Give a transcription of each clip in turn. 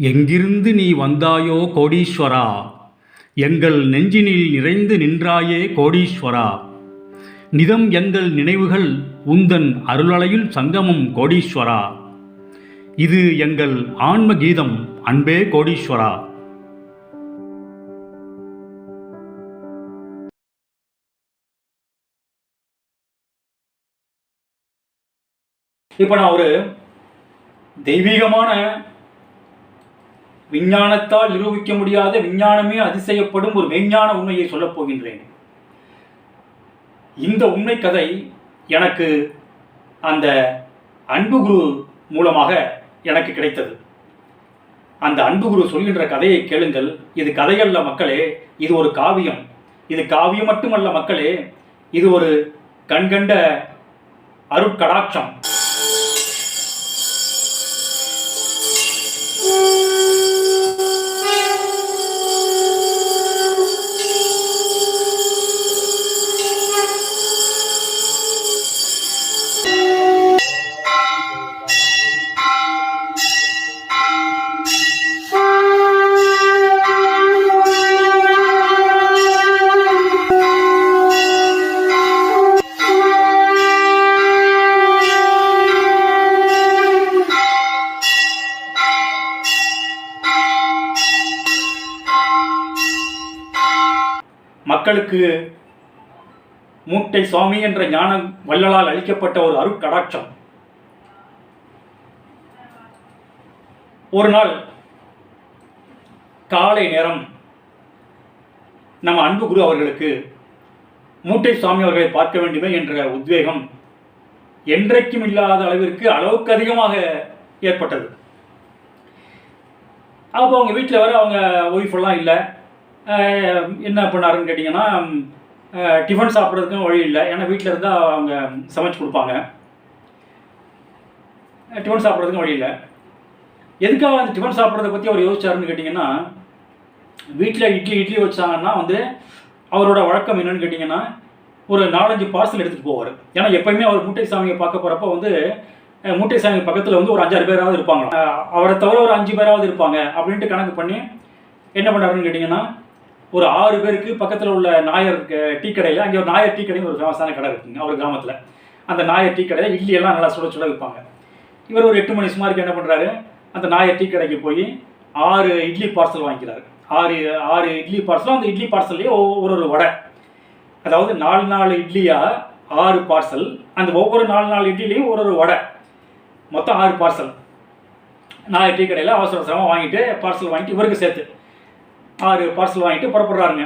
எங்கிருந்து நீ வந்தாயோ கோடீஸ்வரா, எங்கள் நெஞ்சினில் நிறைந்து நின்றாயே கோடீஸ்வரா. நிதம் எங்கள் நினைவுகள் உந்தன் அருளலையில் சங்கமம் கோடீஸ்வரா. இது எங்கள் ஆன்ம கீதம் அன்பே கோடீஸ்வரா. இப்போ நான் ஒரு தெய்வீகமான விஞ்ஞானத்தால் நிரூபிக்க முடியாத விஞ்ஞானமே அதிசயப்படும் ஒரு மெய்ஞான உண்மையை சொல்லப் போகின்றேன். இந்த உண்மை கதை எனக்கு அந்த அன்பு குரு மூலமாக எனக்கு கிடைத்தது. அந்த அன்பு குரு சொல்கின்ற கதையை கேளுங்கள். இது கதையல்ல மக்களே, இது ஒரு காவியம். இது காவியம் மட்டுமல்ல மக்களே, இது ஒரு கண்கண்ட அருட்கடாட்சம். மக்களுக்கு மூட்டை சுவாமி என்ற ஞான வள்ளலால் அளிக்கப்பட்ட ஒரு அருட்கடாட்சம். ஒரு நாள் காலை நேரம் நம்ம அன்பு குரு அவர்களுக்கு மூட்டை சுவாமி அவர்களை பார்க்க வேண்டுமே என்ற உத்வேகம் என்றைக்கும் இல்லாத அளவிற்கு அளவுக்கு அதிகமாக ஏற்பட்டது. அப்போ அவங்க வீட்டில் வர அவங்க ஒய்ஃபெல்லாம் இல்லை. என்ன பண்ணாருன்னு கேட்டிங்கன்னா, டிஃபன் சாப்பிட்றதுக்கும் வழி இல்லை. ஏன்னா வீட்டில் இருந்தால் அவங்க சமைச்சு கொடுப்பாங்க. டிஃபன் சாப்பிட்றதுக்கும் வழி இல்லை. எதுக்காக அந்த டிஃபன் சாப்பிட்றத பற்றி அவர் யோசிச்சாருன்னு கேட்டிங்கன்னா, வீட்டில் இட்லி வச்சாங்கன்னா அவரோட வழக்கம் என்னன்னு கேட்டிங்கன்னா, ஒரு 4-5 பார்சல் எடுத்துகிட்டு போவார். ஏன்னா எப்போயுமே அவர் மூட்டை சாமியை பார்க்க போகிறப்ப மூட்டை சாமி பக்கத்தில் ஒரு 5-6 பேராவது இருப்பாங்க. அவரை தவிர ஒரு 5 பேராவது இருப்பாங்க அப்படின்ட்டு கணக்கு பண்ணி என்ன பண்ணாருன்னு கேட்டிங்கன்னா, ஒரு 6 பேருக்கு பக்கத்தில் உள்ள நாயர் டீ கடையில், அங்கே ஒரு நாயர் டீ கடைன்னு ஒரு ஃபேமஸான கடை இருக்குங்க அவர் கிராமத்தில். அந்த நாயர் டீ கடையில் இட்லி எல்லாம் நல்லா சுட சுட வைப்பாங்க. இவர் ஒரு 8 மணி சுமாருக்கு என்ன பண்ணுறாரு, அந்த நாயர் டீ கடைக்கு போய் 6 இட்லி பார்சல் வாங்கிக்கிறாரு. 6 இட்லி பார்சலும், அந்த இட்லி பார்சல்லையே ஒரு வடை. அதாவது 4 இட்லியாக 6 பார்சல், அந்த ஒவ்வொரு 4 இட்லிலையும் ஒரு வடை, மொத்தம் 6 பார்சல். நாயர் டீ கடையில் அவசர அவசரமாக வாங்கிட்டு பார்சல் வாங்கிட்டு இவருக்கு சேர்த்து 6 பார்சல் வாங்கிட்டு புறப்படுறாருங்க.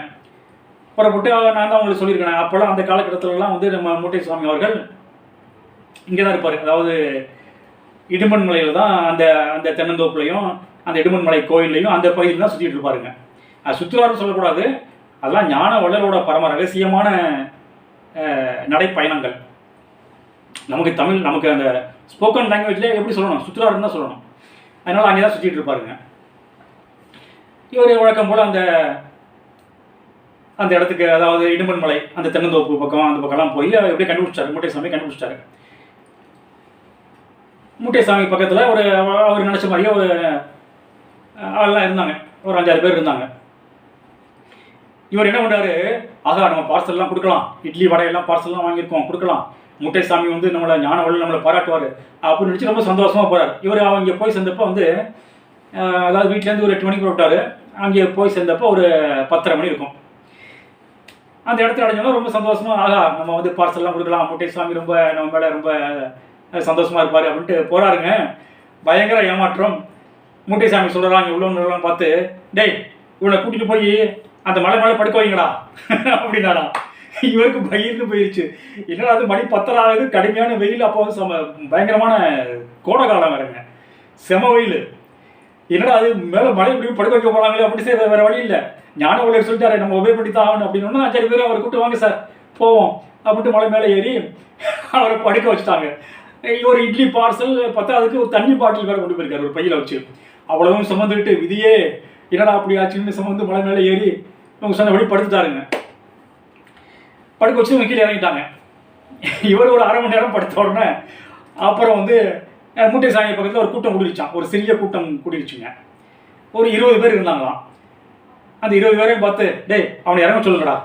புறப்பட்டு நான் தான் உங்களுக்கு சொல்லியிருக்கேன், அப்போல்லாம் அந்த காலகட்டத்திலலாம் நம்ம மூட்டை சுவாமி அவர்கள் இங்கே தான் இருப்பார். அதாவது இடுமன் மலையில் தான் அந்த தென்னந்தோப்புலையும் அந்த இடுமன் மலை கோயில்லையும் அந்த பகுதியில் தான் சுற்றிட்டு இருப்பாருங்க. அது சுற்றுலாரும் சொல்லக்கூடாது, அதெல்லாம் ஞான வள்ளலோட பரம ரகசியமான நடைப்பயணங்கள். நமக்கு அந்த ஸ்போக்கன் லாங்குவேஜ்லேயே எப்படி சொல்லணும், சுற்றுலாருன்னு தான் சொல்லணும். அதனால் அங்கே தான் சுற்றிட்டு இருப்பாருங்க. இவர் வழக்கம் போல் அந்த இடத்துக்கு, அதாவது இடுமன் மலை அந்த தென்னந்தோப்பு பக்கம் அந்த பக்கம்லாம் போய் எப்படியே கண்டுபிடிச்சாரு, மூட்டை சாமி கண்டுபிடிச்சாரு. மூட்டை சாமி பக்கத்தில் அவர் நினச்ச மாதிரியே ஒரு ஆள்லாம் இருந்தாங்க, ஒரு 5-6 பேர் இருந்தாங்க. இவர் என்ன பண்ணுறாரு, ஆகா நம்ம பார்சல்லாம் கொடுக்கலாம், இட்லி வடையெல்லாம் பார்சல்லாம் வாங்கியிருக்கோம் கொடுக்கலாம், மூட்டை சாமி நம்மளை ஞான வள்ளல் நம்மளை பாராட்டுவார் அப்படின்னு நினச்சி ரொம்ப சந்தோஷமாக போகிறார். இவர் அவங்க போய் சேர்ந்தப்போ அதாவது வீட்டிலேருந்து ஒரு 8 மணிக்கு விட்டார். அங்கே போய் சேர்ந்தப்போ ஒரு 10:30 மணி இருக்கும். அந்த இடத்துல அடைஞ்சோன்னா ரொம்ப சந்தோஷமாக, ஆகா நம்ம பார்சல்லாம் கொடுக்கலாம், மூட்டை சாமி ரொம்ப நம்ம மேலே ரொம்ப சந்தோஷமாக இருப்பார் அப்படின்ட்டு போகிறாருங்க. பயங்கர ஏமாற்றம். மூட்டை சாமி சொல்கிறாங்க உள்ளவங்களாம் பார்த்து, டேய் இவனை கூட்டிகிட்டு போய் அந்த மலை மேலே படுக்க வைங்கடா அப்படின்னாடா. இவருக்கு பயிர்னு போயிடுச்சு. என்னடா அது மணி 10 ஆகுது, கடுமையான வெயில். அப்போ பயங்கரமான கோடை காலம் வருங்க, செம வெயில். என்னடா அது மேலே மழை இப்படி படுக்க வைக்க போகிறாங்களே அப்படி செய்ய வேறு வழி இல்லை. ஞான வள்ளல் சொல்லிட்டாரு நம்ம உபயோக பண்ணி தான் ஆகணும் அப்படின்னு. 5 பேர் அவரை கூப்பிட்டு வாங்க சார் போவோம் அப்படின்ட்டு மலை மேலே ஏறி அவரை படுக்க வச்சுட்டாங்க. ஒரு இட்லி பார்சல் 10 ஒரு தண்ணி பாட்டில் வேறு கொண்டு போயிருக்காரு ஒரு பையில் வச்சு. அவ்வளவும் சுமந்துக்கிட்டு விதியே என்னடா அப்படி ஆச்சுன்னு சுமந்து மலை மேலே ஏறி அவங்க சொன்னபடி படுத்துட்டாருங்க. படுக்க வச்சு கீழே இறங்கிட்டாங்க. இவர் ஒரு 1/2 மணி நேரம் படுத்த உடனே அப்புறம் மூட்டை சாமி பக்கத்தில் ஒரு கூட்டம் கூடிருச்சான். ஒரு சிறிய கூட்டம் கூடிருச்சுங்க. ஒரு 20 பேர் இருந்தாங்களாம். அந்த 20 பேரையும் பார்த்து, டேய் அவனை இறங்க சொல்லுங்கடா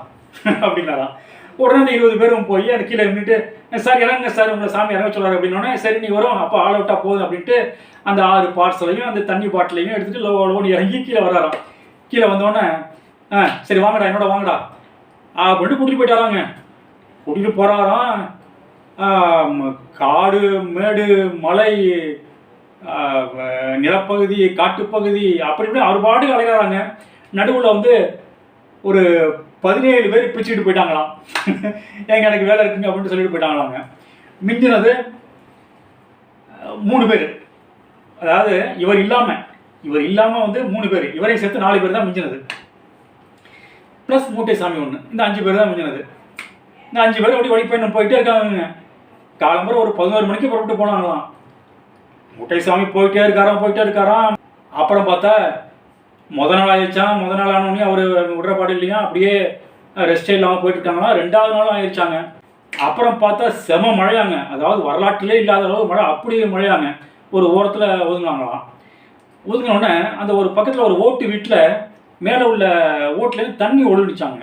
அப்படின்னாராம். உடனே அந்த 20 பேரும் போய் அந்த கீழே நின்றுட்டு, சார் இறங்குங்க சார், உங்களை சாமி இறங்க சொல்கிறாரு அப்படின்னோடனே, சரி நீ வரும் அப்போ ஆளை விட்டா போதும் அப்படின்ட்டு அந்த 6 பார்சலையும் அந்த தண்ணி பாட்டிலையும் எடுத்துகிட்டு லோடு இறங்கி கீழே வர்றாராம். கீழே வந்தோடனே, சரி வாங்கடா என்னோட வாங்கடா அப்படின்ட்டு கூட்டிகிட்டு போயிட்டாராங்க. கூட்டிகிட்டு போகிறாராம். காடு மேடு மலை நிலப்பகுதி காட்டுப்பகுதி அப்படி இப்படி அவர் பாட்டுக்கு அலைகிறாராங்க. நடுவில் வந்து ஒரு 17 பேர் பிரிச்சுட்டு போயிட்டாங்களாம். எனக்கு வேலை இருக்குங்க அப்படின்னு சொல்லிட்டு போயிட்டாங்களாங்க. மிஞ்சினது 3 பேர். அதாவது இவர் இல்லாமல் வந்து 3 பேர், இவரையும் சேர்த்து 4 பேர் தான் மிஞ்சினது. ப்ளஸ் மூட்டை சாமி ஒன்று, இந்த 5 பேர் தான் மிஞ்சினது. இந்த 5 பேர் அப்படி வழிபயணம் போயிட்டே இருக்காங்க. காலம்புற ஒரு 11 மணிக்கு புறப்பட்டு போனாங்களாம். மூட்டை சாமி போயிட்டே இருக்காராம். அப்புறம் பார்த்தா முத நாள் ஆயிடுச்சான். முத நாள் ஆனோடனே அவர் விடுறப்பாடு இல்லையா, அப்படியே ரெஸ்டே இல்லாமல் போயிட்டு இருக்காங்களா. 2வது நாளும் ஆயிடுச்சாங்க. அப்புறம் பார்த்தா செம மழையாங்க. அதாவது வரலாற்றிலே இல்லாத அளவு மழை, அப்படியே மழையாங்க. ஒரு ஓரத்தில் ஒதுங்கினாங்களாம். ஒதுங்கினோடனே அந்த ஒரு பக்கத்தில் ஒரு ஓட்டு வீட்டில் மேலே உள்ள ஓட்டுலேருந்து தண்ணி ஒழுங்கிச்சாங்க.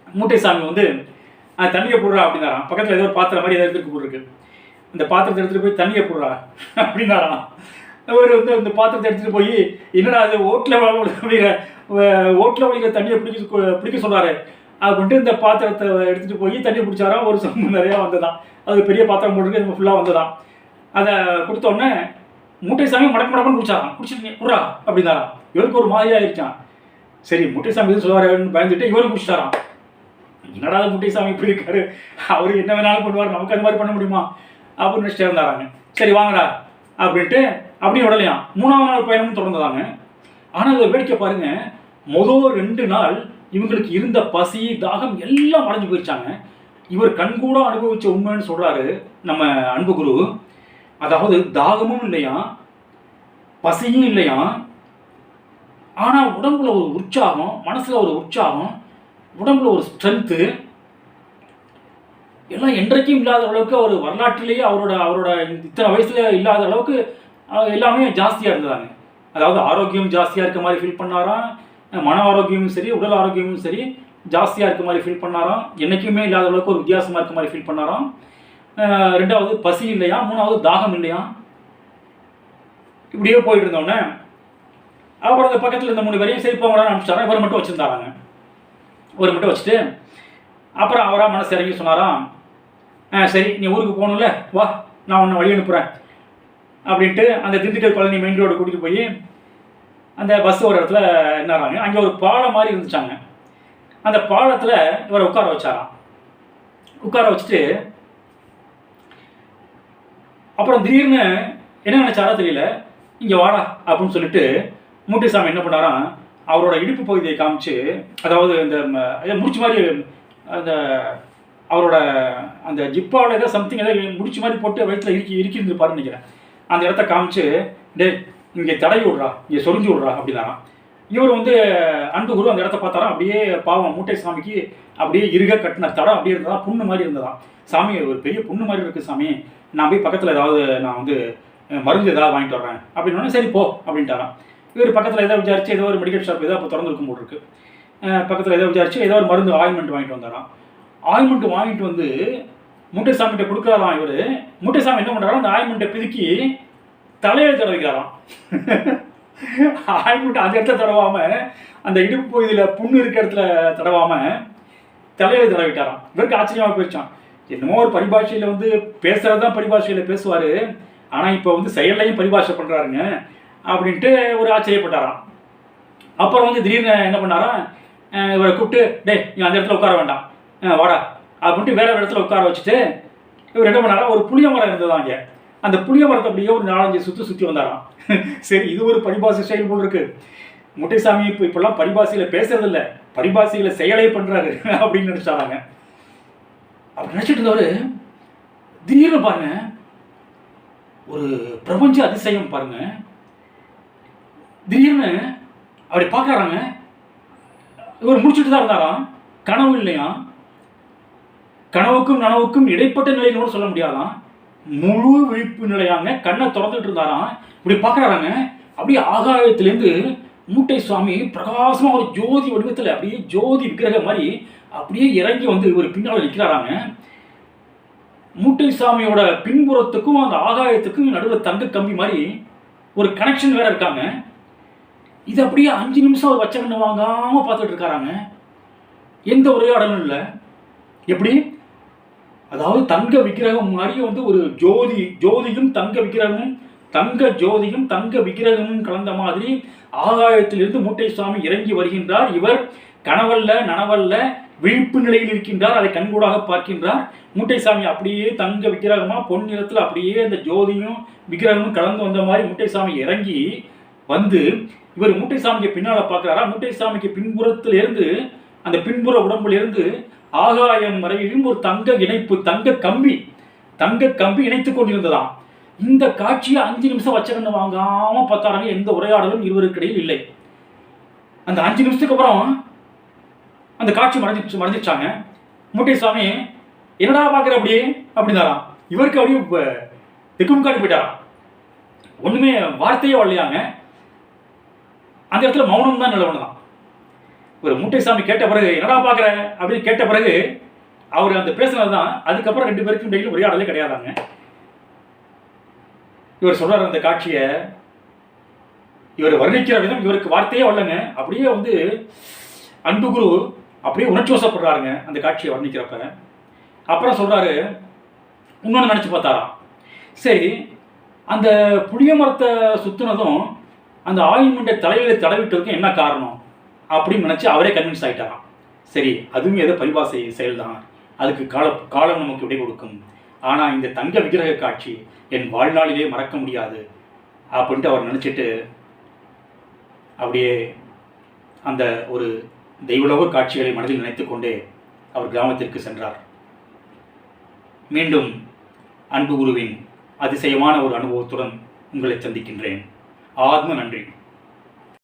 மூட்டை சாமி வந்து தண்ணியை போடுறா அப்படின்னாராம். பக்கத்தில் ஏதோ ஒரு பாத்திரம் மாதிரி ஏதோ எடுத்துட்டு போட்டுருக்கு. இந்த பாத்திரத்தை எடுத்துகிட்டு போய் தண்ணியை போடுறா அப்படின்னாராம். அவர் வந்து அந்த பாத்திரத்தை எடுத்துகிட்டு போய், என்னடா அது ஓட்டில் வழிகிற தண்ணியை பிடிக்க சொல்கிறாரு அப்படின்ட்டு இந்த பாத்திரத்தை எடுத்துகிட்டு போய் தண்ணி பிடிச்சாராம். ஒரு சொம்பு நிறையா வந்ததான். அது பெரிய பாத்திரம் போட்டுருக்கு, ஃபுல்லாக வந்ததான். அதை கொடுத்தோடனே மூட்டை சாமி மடக்கு குடிச்சாராம். குடிச்சிட்டு குடுறா அப்படின்னாராம். இவருக்கு ஒரு மாதிரியாக ஆயிடுச்சான். சரி மூட்டை சாமி எதுவும் சொல்லுவாருன்னு பயந்துட்டு இவரும் குடிச்சிட்டாராம். என்னடா மூட்டை சாமி இப்படி இருக்காரு, அவர் என்ன வேணாலும் பண்ணுவார், நமக்கு அது மாதிரி பண்ண முடியுமா அப்படின்னு நினச்சிட்டே இருந்தாராங்க. சரி வாங்கடா அப்படின்ட்டு அப்படியே விடலையாம். 3வது நாள் பயணமும் தொடர்ந்ததாங்க. ஆனால் இதை வேடிக்கை பாருங்க, முதல் 2 நாள் இவங்களுக்கு இருந்த பசி தாகம் எல்லாம் மறைஞ்சு போயிடுச்சாங்க. இவர் கண்கூட அனுபவிச்ச உண்மைன்னு சொல்றாரு நம்ம அன்பு குரு. அதாவது தாகமும் இல்லையா, பசியும் இல்லையா, ஆனால் உடம்புல ஒரு உற்சாகம், மனசுல ஒரு உற்சாகம், உடம்புல ஒரு ஸ்ட்ரென்த்து எல்லாம் என்றைக்கும் இல்லாத அளவுக்கு அவர் வரலாற்றிலேயே அவரோட இத்தனை வயசுல இல்லாத அளவுக்கு எல்லாமே ஜாஸ்தியாக இருந்ததாங்க. அதாவது ஆரோக்கியம் ஜாஸ்தியாக இருக்க மாதிரி ஃபீல் பண்ணாராம். மன ஆரோக்கியமும் சரி உடல் ஆரோக்கியமும் சரி ஜாஸ்தியாக இருக்க மாதிரி ஃபீல் பண்ணாராம். என்றைக்குமே இல்லாத அளவுக்கு ஒரு வித்தியாசமாக இருக்க மாதிரி ஃபீல் பண்ணாராம். 2வது பசி இல்லையா, 3வது தாகம் இல்லையா. இப்படியே போயிட்டு இருந்தோடனே அப்புறம் அந்த பக்கத்தில் இருந்த 3 பேரையும் சரி போங்கடான்னு அனுப்பிச்சாராம். இவர் மட்டும் வச்சுருந்தாராங்க. இவர் மட்டும் வச்சுட்டு அப்புறம் அவராக மனசு இறங்கி சொன்னாராம், சரி நீ ஊருக்கு போகணும்ல, வா நான் உன்னை வழி அனுப்புகிறேன் அப்படின்ட்டு அந்த திண்டுக்கல் பழனி மெயின் ரோடு கூட்டிகிட்டு போய் அந்த பஸ் ஒரு இடத்துல என்னாராங்க. அங்கே ஒரு பாலம் மாதிரி இருந்துச்சாங்க. அந்த பாலத்தில் இவரை உட்கார வச்சாராம். உட்கார வச்சுட்டு அப்புறம் திடீர்னு என்ன நினைச்சாரா தெரியல, இங்கே வாடா அப்படின்னு சொல்லிட்டு மூட்டை சாமி என்ன பண்ணாராம், அவரோட இடுப்பு பகுதியை காமிச்சு, அதாவது இந்த முடிச்சு மாதிரி அந்த அவரோட அந்த ஜிப்பாவோட ஏதோ சம்திங் ஏதோ முடிச்சு மாதிரி போட்டு வயிற்றில் இருக்கிருந்துருப்பாருன்னு நினைக்கிறேன். அந்த இடத்த காமிச்சு, டே இங்கே தடவி விட்றா, இங்கே சொரிஞ்சு விட்றா அப்படின்னாராம். இவர் வந்து அன்பு குரு அந்த இடத்த பார்த்தாராம். அப்படியே பாவம் மூட்டை சாமிக்கு அப்படியே இருக கட்டின தடம் அப்படியே இருந்ததா, புண்ணு மாதிரி இருந்ததான். சாமி ஒரு பெரிய புண்ணு மாதிரி இருக்குது சாமி, நான் போய் பக்கத்தில் ஏதாவது நான் வந்து மருந்து ஏதாவது வாங்கிட்டு வர்றேன் அப்படின்னோடனே சரி போ அப்படின்ட்டாராம். இவர் பக்கத்தில் ஏதோ விசாரிச்சு ஏதோ ஒரு மெடிக்கல் ஷாப் ஏதோ அப்போ திறந்துருக்கும் போல் இருக்குது. பக்கத்தில் ஏதோ விசாரிச்சு ஏதோ ஒரு மருந்து ஆயின்மெண்ட் வாங்கிட்டு வந்தாராம். ஆயின்மெண்ட் வாங்கிட்டு வந்து மூட்டை சாமிகிட்ட கொடுக்குறாராம். இவர் மூட்டை சாமி என்ன பண்ணுறாரோ அந்த ஆயின்மெண்ட்டை பிதுக்கி தலையில் தடவிக்கிறாராம். ஆயின்மெண்ட் அந்த இடத்துல தடவாமல், அந்த இடுப்பு பகுதியில் புண்ணு இருக்க இடத்துல தடவாமல் தலையில் தடவிட்டாராம். இவருக்கு ஆச்சரியமாக போயிடுச்சான். என்னமோ ஒரு பரிபாஷையில் வந்து பேசுகிறது தான் பரிபாஷையில் பேசுவார், ஆனால் இப்போ வந்து செயல்லையும் பரிபாஷை பண்ணுறாருங்க அப்படின்ட்டு ஒரு ஆச்சரியப்பட்டாராம். அப்புறம் வந்து திடீர்னு என்ன பண்ணாராம், இவரை கூப்பிட்டு டே நீ அந்த இடத்துல உட்கார வேண்டாம் வாடா அப்படின்ட்டு வேற இடத்துல உட்கார வச்சுட்டு இவர் என்ன பண்ணாரா, ஒரு புளிய மரம் இருந்ததாங்க. அந்த புளிய மரத்தை அப்படியே ஒரு 4-5 சுற்றி வந்தாராம். சரி இது ஒரு பரிபாஷை செயல் போல் இருக்கு, முட்டைசாமி இப்பெல்லாம் பரிபாஷையில் பேசுறது இல்லை, பரிபாஷையில் செயலே பண்ணுறாரு அப்படின்னு நினச்சாராங்க. அப்படி நினச்சிட்டு இருந்தவர் திடீர்னு பாருங்க ஒரு பிரபஞ்ச அதிசயம் பாருங்க. திடீர்னு அப்படி பார்க்குறாங்க. இவர் முடிச்சுட்டு தான் இருந்தாராம். கனவு இல்லையா, கனவுக்கும் நனவுக்கும் இடைப்பட்ட நிலைன்னு சொல்ல முடியாதான், முழு விழிப்பு நிலையாங்க. கண்ணை திறந்துட்டு இருந்தாராம். இப்படி பார்க்குறாங்க. அப்படியே ஆகாயத்திலேருந்து மூட்டை சுவாமி பிரகாசமாக ஒரு ஜோதி வடிவத்தில் அப்படியே ஜோதி விக்கிரகம் மாதிரி அப்படியே இறங்கி வந்து இவர் பின்னால் நிற்கிறாராங்க. மூட்டை சாமியோட பின்புறத்துக்கும் அந்த ஆகாயத்துக்கும் நடுவில் தங்க கம்பி மாதிரி ஒரு கனெக்ஷன் வேற இருக்காங்க. இது அப்படியே 5 நிமிஷம் அவர் வச்ச கண்ணு வாங்காமல் பார்த்துட்டு இருக்காராங்க. எந்த உரையாடலும் இல்லை. எப்படி? அதாவது தங்க விக்கிரகம் மாதிரி வந்து ஒரு ஜோதியும் தங்க விக்கிரகமும், தங்க ஜோதியும் தங்க விக்கிரகமும் கலந்த மாதிரி ஆகாயத்திலிருந்து மூட்டை சுவாமி இறங்கி வருகின்றார். இவர் கனவல்ல நனவல்ல விழிப்பு நிலையில் இருக்கின்றார். அதை கண்கூடாக பார்க்கின்றார். மூட்டை சாமி அப்படியே தங்க விக்கிரகமா பொன் நிறத்தில் அப்படியே அந்த ஜோதியும் விக்கிரகமும் கலந்து வந்த மாதிரி மூட்டை சாமி இறங்கி வந்து இவர் மூட்டை சாமிக்கு பின்னால பார்க்கிறாரா. மூட்டை சாமிக்கு பின்புறத்திலிருந்து அந்த பின்புற உடம்பிலிருந்து ஆகாயம் வரையிலும் ஒரு தங்க இணைப்பு, தங்க கம்பி இணைத்துக் கொண்டிருந்ததாம். இந்த காட்சியை 5 நிமிஷம் வச்ச கண்ணு வாங்காம பார்த்தாராங்க. எந்த உரையாடலும் இருவருக்கு இடையில் இல்லை. அந்த 5 நிமிஷத்துக்கு அப்புறம் அந்த காட்சி மறைஞ்சிச்சாங்க. மூட்டை சாமி என்னடா பார்க்குற அப்படியே அப்படின்னாராம். இவருக்கு அப்படியே திக்கும் காட்டி போயிட்டாராம். ஒன்றுமே வார்த்தையே வரலையாங்க. அந்த இடத்துல மௌனம் தான் நிலவனதான். ஒரு மூட்டை சாமி கேட்ட பிறகு என்னடா பார்க்குற அப்படின்னு கேட்ட பிறகு அவர் அந்த பேசுனது தான். அதுக்கப்புறம் 2 பேருக்கும் இடையில உரையாடலே கிடையாதாங்க. இவர் சொல்றாரு அந்த காட்சியை, இவர் வர்ணிக்கிற விதம் இவருக்கு வார்த்தையே வரலங்க. அப்படியே வந்து அன்பு குரு அப்படியே உணர்ச்சி வசப்படுறாருங்க அந்த காட்சியை வர்ணிக்கிறப்ப. அப்புறம் சொல்றாரு, இன்னொன்று நினச்சி பார்த்தாராம். சரி, அந்த புளிய மரத்தை சுற்றுனதும் அந்த ஆயின்மெண்ட்டை தலையில் தடவிட்டதுக்கும் என்ன காரணம் அப்படின்னு நினச்சி அவரே கன்வின்ஸ் ஆகிட்டாராம். சரி, அதுவும் ஏதோ பரிபாசை செயல் தான், அதுக்கு காலம் நமக்கு விடை கொடுக்கும். ஆனால் இந்த தங்க விக்கிரக காட்சி என் வாழ்நாளிலே மறக்க முடியாது அப்படின்ட்டு அவர் நினச்சிட்டு அப்படியே அந்த ஒரு தெய்வலோக காட்சிகளை மனதில் நினைத்து கொண்டே அவர் கிராமத்திற்கு சென்றார். மீண்டும் அன்பு குருவின் அதிசயமான ஒரு அனுபவத்துடன் உங்களை சந்திக்கின்றேன். ஆத்ம நன்றி.